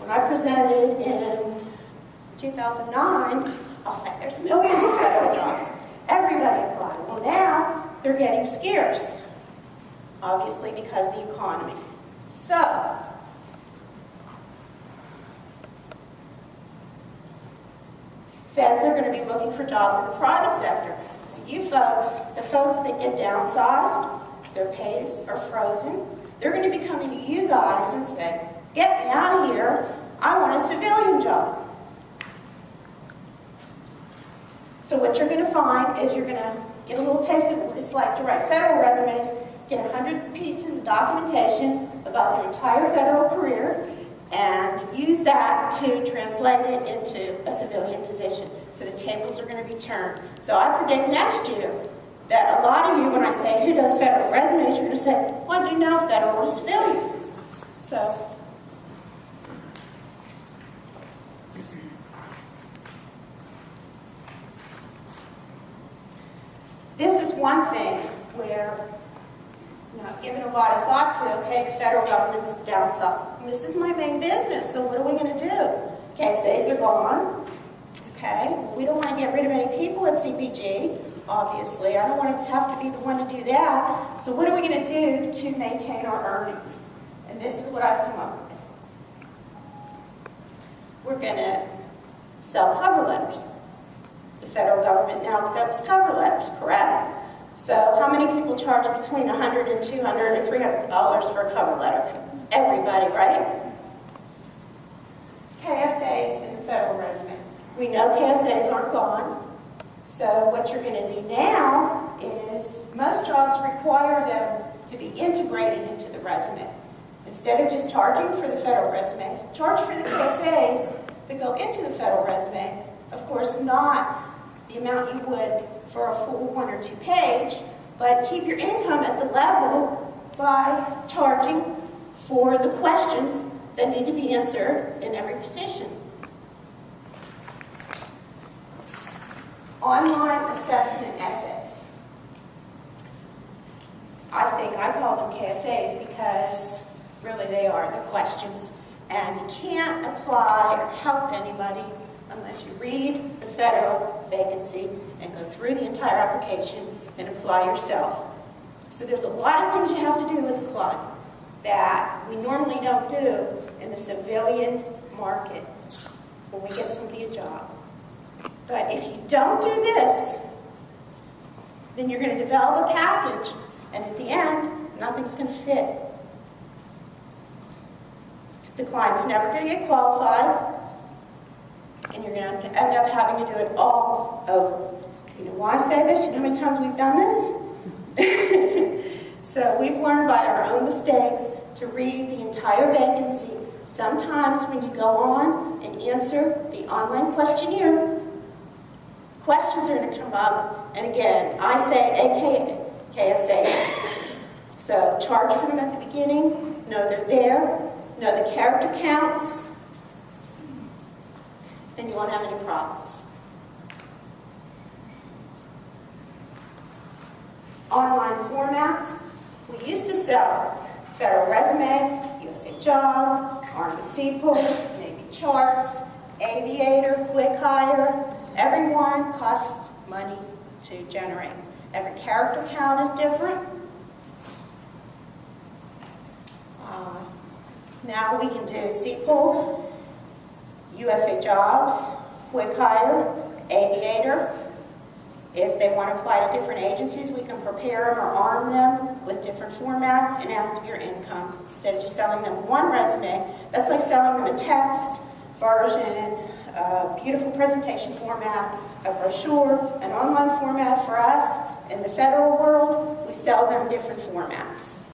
When I presented in 2009, I'll say there's millions of federal jobs. Everybody applied. Well, now they're getting scarce, obviously because of the economy. So, feds are going to be looking for jobs in the private sector. So you folks, the folks that get downsized, their pays are frozen, they're going to be coming to you guys and say, get me out of here, I want a civilian job. So what you're going to find is you're going to get a little taste of what it's like to write federal resumes, get 100 pieces of documentation about your entire federal career, and use that to translate it into a civilian position. So the tables are going to be turned. So I predict next year that a lot of you, when I say who does federal resumes, you're going to say, well, I do know federal or civilian. So this is one thing where I've given a lot of thought to, okay, the federal government's downside. This is my main business, so what are we going to do? KSAs are gone, okay? We don't want to get rid of any people at CPG, obviously. I don't want to have to be the one to do that. So what are we going to do to maintain our earnings? And this is what I've come up with. We're going to sell cover letters. The federal government now accepts cover letters, correct? So how many people charge between $100 and $200 or $300 for a cover letter? Everybody, right? KSAs in the federal resume. We know KSAs aren't gone. So what you're going to do now is most jobs require them to be integrated into the resume. Instead of just charging for the federal resume, charge for the KSAs that go into the federal resume. Of course, not the amount you would for a full 1 or 2 page, but keep your income at the level by charging for the questions that need to be answered in every position. Online assessment essays. I think I call them KSAs because really they are the questions, and you can't apply or help anybody unless you read the federal vacancy and go through the entire application and apply yourself. So there's a lot of things you have to do with the client that we normally don't do in the civilian market when we get somebody a job. But if you don't do this, then you're going to develop a package, and at the end, nothing's going to fit. The client's never going to get qualified, and you're going to end up having to do it all over. You know why I say this? You know how many times we've done this? So we've learned by our own mistakes to read the entire vacancy. Sometimes when you go on and answer the online questionnaire, questions are going to come up, and again, I say KSAs. So charge for them at the beginning, know they're there, know the character counts, and you won't have any problems. Online formats. We used to sell federal resume, USA Job, Army Sequel, Navy Charts, Aviator, Quick Hire. Every one costs money to generate. Every character count is different. Now we can do Sequel, USA Jobs, Quick Hire, Aviator. If they want to apply to different agencies, we can prepare them or arm them with different formats and add your income. Instead of just selling them one resume, that's like selling them a text version, a beautiful presentation format, a brochure, an online format. For us, in the federal world, we sell them different formats.